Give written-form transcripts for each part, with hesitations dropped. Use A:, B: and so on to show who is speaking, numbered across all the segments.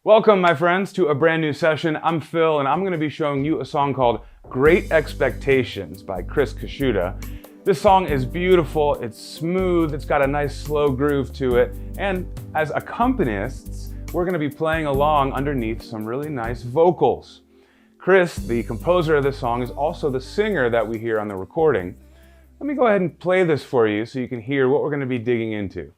A: Welcome, my friends, to a brand new session. I'm Phil, and I'm going to be showing you a song called Great Expectations by Chris Koszuta. This song is beautiful, it's smooth, it's got a nice slow groove to it, and as accompanists, we're going to be playing along underneath some really nice vocals. Chris, the composer of this song, is also the singer that we hear on the recording. Let me go ahead and play this for you so you can hear what we're going to be digging into.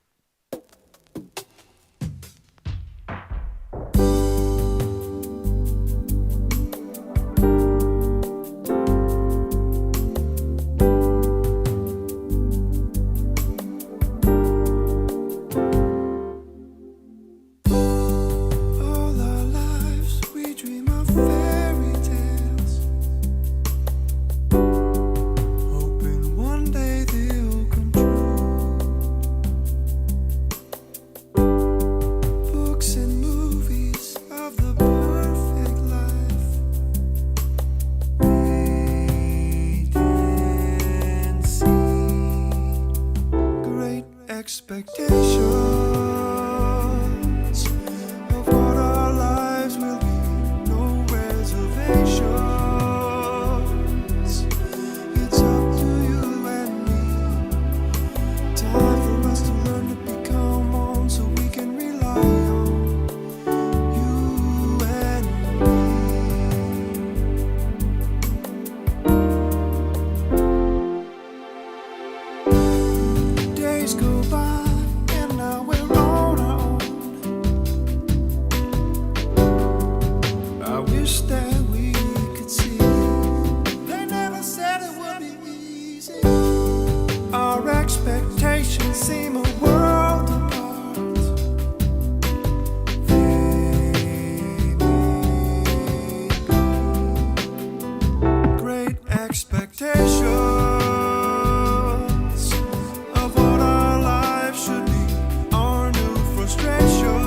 B: Expectations of what our lives will be, no reservations. It's up to you and me. Time for us to learn to become one so we can rely on you and me. Days go by. That we could see, they never said it would be easy. Our expectations seem a world apart. They may be great expectations of what our lives should be, our new frustrations.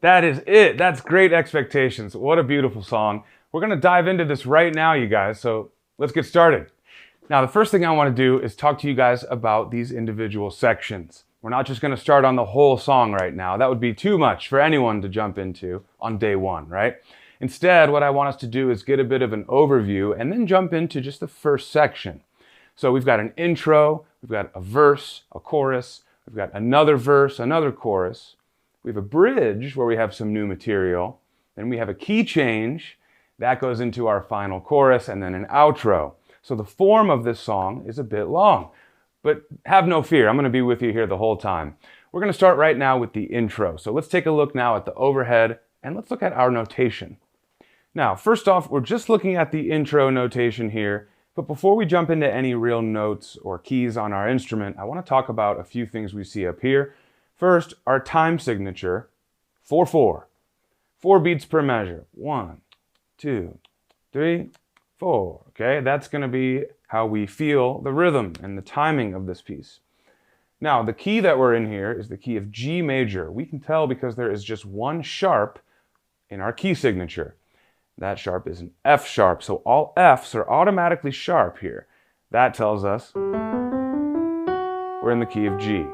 A: That is it. That's Great Expectations. What a beautiful song. We're going to dive into this right now, you guys, so let's get started. Now, the first thing I want to do is talk to you guys about these individual sections. We're not just going to start on the whole song right now. That would be too much for anyone to jump into on day one, right? Instead, what I want us to do is get a bit of an overview and then jump into just the first section. So we've got an intro, we've got a verse, a chorus, we've got another verse, another chorus. We have a bridge where we have some new material. Then we have a key change. That goes into our final chorus and then an outro. So the form of this song is a bit long, but have no fear. I'm going to be with you here the whole time. We're going to start right now with the intro. So let's take a look now at the overhead and let's look at our notation. Now, first off, we're just looking at the intro notation here. But before we jump into any real notes or keys on our instrument, I want to talk about a few things we see up here. First, our time signature, 4/4. 4 beats per measure. 1, 2, 3, 4. Okay, that's going to be how we feel the rhythm and the timing of this piece. Now, the key that we're in here is the key of G major. We can tell because there is just one sharp in our key signature. That sharp is an F sharp, so all Fs are automatically sharp here. That tells us we're in the key of G.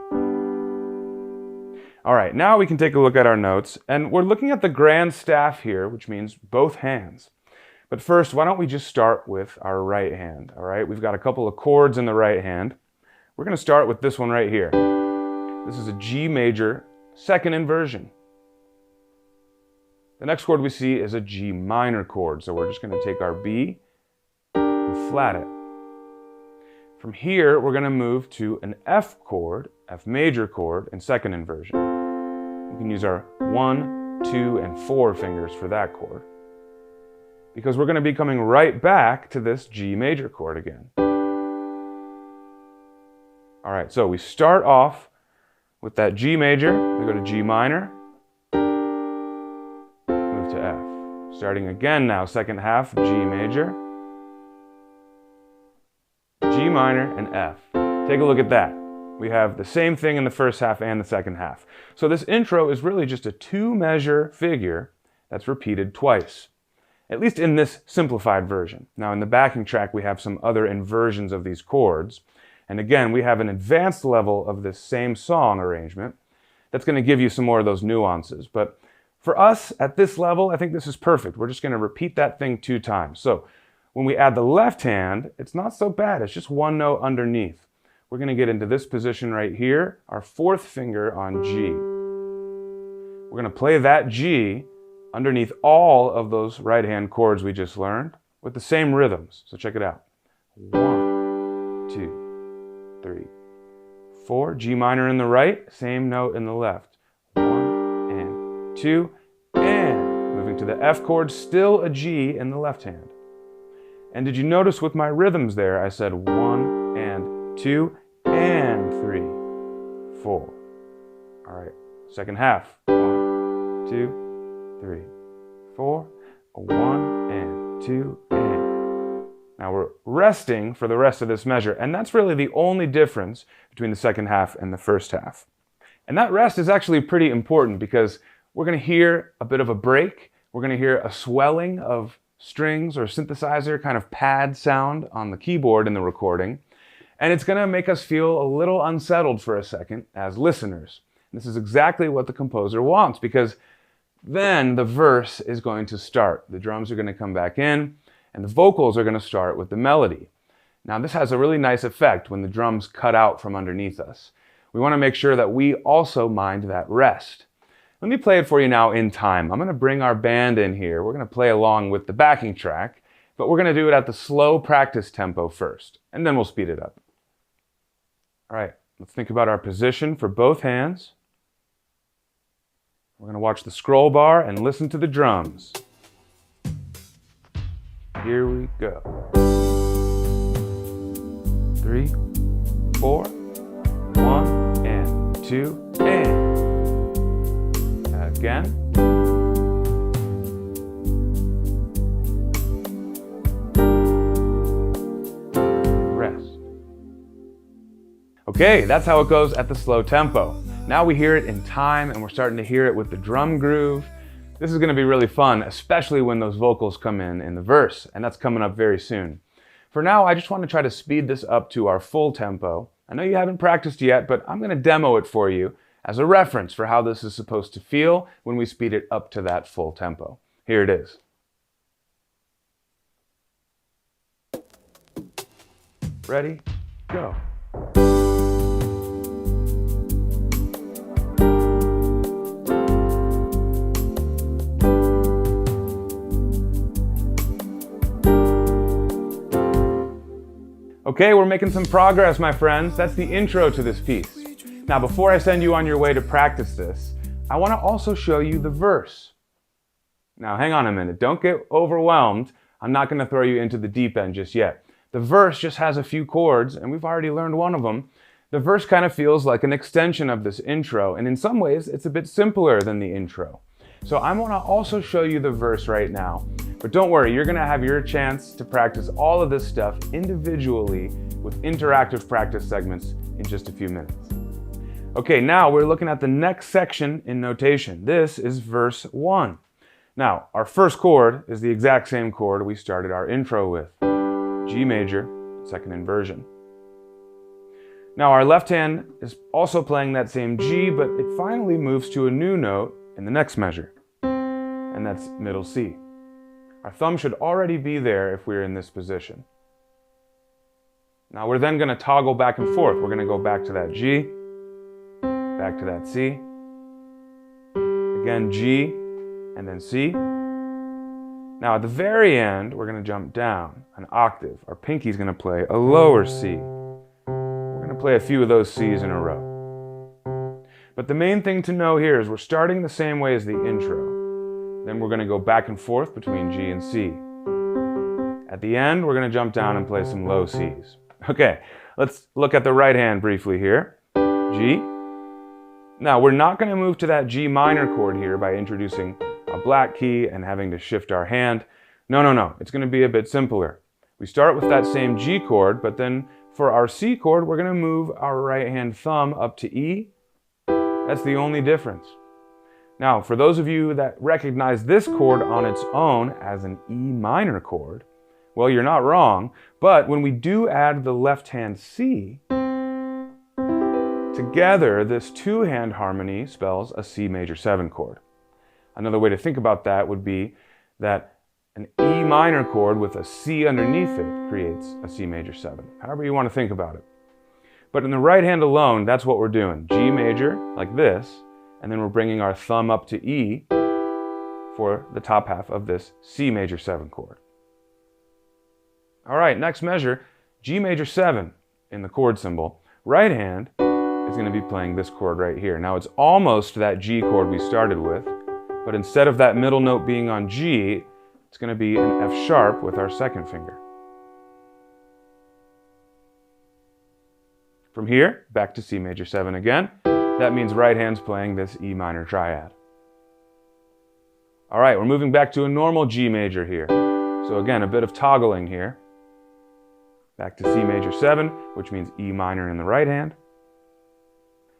A: All right, now we can take a look at our notes, and we're looking at the grand staff here, which means both hands. But first, why don't we just start with our right hand, all right? We've got a couple of chords in the right hand. We're going to start with this one right here. This is a G major second inversion. The next chord we see is a G minor chord, so we're just going to take our B and flat it. From here, we're going to move to an F chord, F major chord, in second inversion. We can use our 1, 2, and 4 fingers for that chord, because we're going to be coming right back to this G major chord again. All right, so we start off with that G major, we go to G minor, move to F. Starting again now, second half, G major, G minor, and F. Take a look at that. We have the same thing in the first half and the second half. So this intro is really just a 2-measure figure that's repeated twice, at least in this simplified version. Now in the backing track we have some other inversions of these chords, and again we have an advanced level of this same song arrangement that's going to give you some more of those nuances. But for us at this level, I think this is perfect. We're just going to repeat that thing 2 times. So when we add the left hand, it's not so bad. It's just one note underneath. We're going to get into this position right here, our 4th finger on G. We're going to play that G underneath all of those right-hand chords we just learned with the same rhythms. So check it out. 1, 2, 3, 4. G minor in the right, same note in the left. 1 and 2, and moving to the F chord, still a G in the left hand. And did you notice with my rhythms there, I said 1 and 2 and 3, 4. All right, second half. 1, 2, 3, 4. 1 and 2 and. Now we're resting for the rest of this measure, and that's really the only difference between the second half and the first half. And that rest is actually pretty important because we're going to hear a bit of a break. We're going to hear a swelling of strings or synthesizer kind of pad sound on the keyboard in the recording. And it's going to make us feel a little unsettled for a second as listeners. This is exactly what the composer wants, because then the verse is going to start. The drums are going to come back in, and the vocals are going to start with the melody. Now this has a really nice effect when the drums cut out from underneath us. We want to make sure that we also mind that rest. Let me play it for you now in time. I'm going to bring our band in here. We're going to play along with the backing track, but we're going to do it at the slow practice tempo first, and then we'll speed it up. All right, let's think about our position for both hands. We're going to watch the scroll bar and listen to the drums. Here we go. 3, 4, 1 and 2 and. Again. Rest. Okay, that's how it goes at the slow tempo. Now we hear it in time, and we're starting to hear it with the drum groove. This is going to be really fun, especially when those vocals come in the verse, and that's coming up very soon. For now, I just want to try to speed this up to our full tempo. I know you haven't practiced yet, but I'm going to demo it for you as a reference for how this is supposed to feel when we speed it up to that full tempo. Here it is. Ready? Go. Okay, we're making some progress, my friends. That's the intro to this piece. Now, before I send you on your way to practice this, I want to also show you the verse. Now, hang on a minute. Don't get overwhelmed. I'm not going to throw you into the deep end just yet. The verse just has a few chords, and we've already learned one of them. The verse kind of feels like an extension of this intro, and in some ways, it's a bit simpler than the intro. So I'm going to also show you the verse right now. But don't worry, you're going to have your chance to practice all of this stuff individually with interactive practice segments in just a few minutes. Okay, now we're looking at the next section in notation. This is verse 1. Now, our first chord is the exact same chord we started our intro with, G major, second inversion. Now, our left hand is also playing that same G, but it finally moves to a new note in the next measure, and that's middle C. Our thumb should already be there if we're in this position. Now we're then going to toggle back and forth. We're going to go back to that G, back to that C, again G, and then C. Now at the very end, we're going to jump down an octave. Our pinky's going to play a lower C. We're going to play a few of those C's in a row. But the main thing to know here is we're starting the same way as the intro. Then we're going to go back and forth between G and C. At the end, we're going to jump down and play some low Cs. Okay, let's look at the right hand briefly here. G. Now, we're not going to move to that G minor chord here by introducing a black key and having to shift our hand. No. It's going to be a bit simpler. We start with that same G chord, but then for our C chord, we're going to move our right hand thumb up to E. That's the only difference. Now, for those of you that recognize this chord on its own as an E minor chord, well, you're not wrong, but when we do add the left hand C, together this two-hand harmony spells a C major 7 chord. Another way to think about that would be that an E minor chord with a C underneath it creates a C major 7, however you want to think about it. But in the right hand alone, that's what we're doing. G major, like this, and then we're bringing our thumb up to E for the top half of this C major 7 chord. All right, next measure, G major 7 in the chord symbol. Right hand is going to be playing this chord right here. Now it's almost that G chord we started with, but instead of that middle note being on G, it's going to be an F sharp with our second finger. From here, back to C major 7 again. That means right hand's playing this E minor triad. All right, we're moving back to a normal G major here. So again, a bit of toggling here. Back to C major 7, which means E minor in the right hand.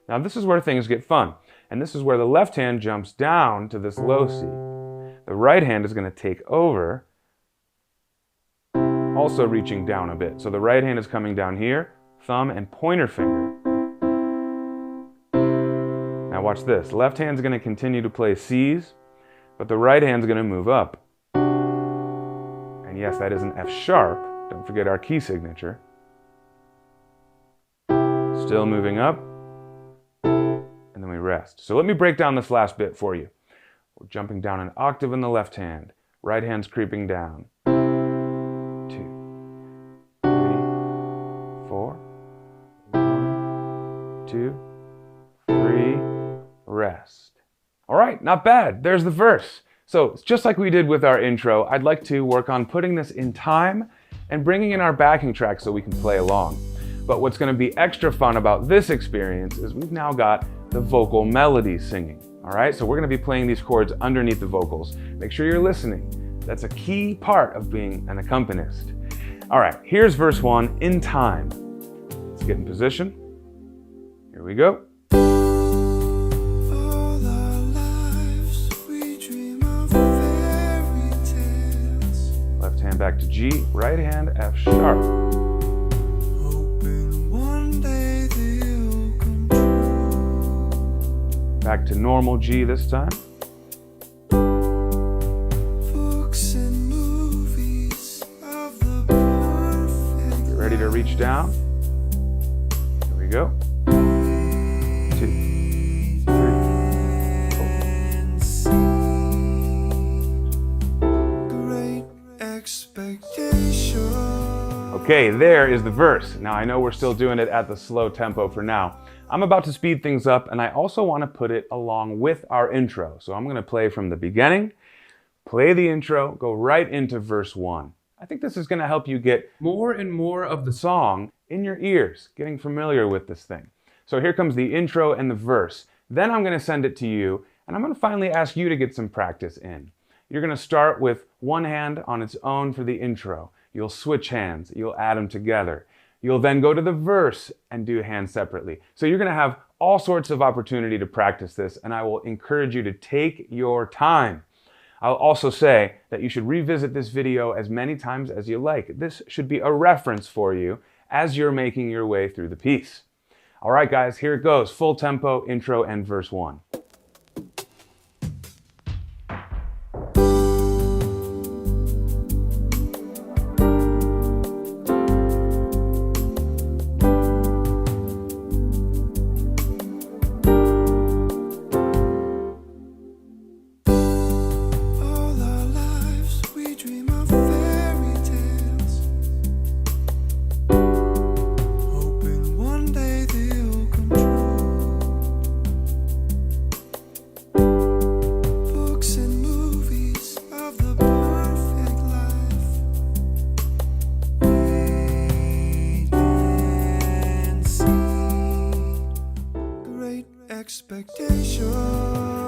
A: Now this is where things get fun. And this is where the left hand jumps down to this low C. The right hand is going to take over, also reaching down a bit. So the right hand is coming down here, thumb and pointer finger. Now watch this. Left hand's going to continue to play C's, but the right hand's going to move up. And yes, that is an F sharp. Don't forget our key signature. Still moving up. And then we rest. So let me break down this last bit for you. We're jumping down an octave in the left hand. Right hand's creeping down. 2, 3, 4. 1, 2, 3. Rest. All right, not bad. There's the verse. So just like we did with our intro, I'd like to work on putting this in time and bringing in our backing track so we can play along. But what's going to be extra fun about this experience is we've now got the vocal melody singing. All right, so we're going to be playing these chords underneath the vocals. Make sure you're listening. That's a key part of being an accompanist. All right, here's verse 1 in time. Let's get in position. Here we go.
B: All our lives we dream of fairy tales.
A: Left hand back to G, right hand F sharp.
B: Hoping one day they'll come true.
A: Back to normal G this time.
B: Books and movies of the perfect.
A: Get ready to reach down. Here we go. 2, 3, 4.
B: Great expectation.
A: Okay, there is the verse. Now I know we're still doing it at the slow tempo for now. I'm about to speed things up, and I also want to put it along with our intro. So I'm going to play from the beginning, play the intro, go right into verse 1. I think this is going to help you get more and more of the song in your ears, getting familiar with this thing. So here comes the intro and the verse. Then I'm going to send it to you, And I'm going to finally ask you to get some practice in. You're going to start with one hand on its own for the intro. You'll switch hands. You'll add them together. You'll then go to the verse and do hands separately. So you're going to have all sorts of opportunity to practice this, and I will encourage you to take your time. I'll also say that you should revisit this video as many times as you like. This should be a reference for you as you're making your way through the piece. All right, guys, here it goes. Full tempo, intro, and verse 1.
B: All our lives we dream of fairy tales, hoping one day they'll come true. Books and movies of the perfect life. Wait and see. Great expectations.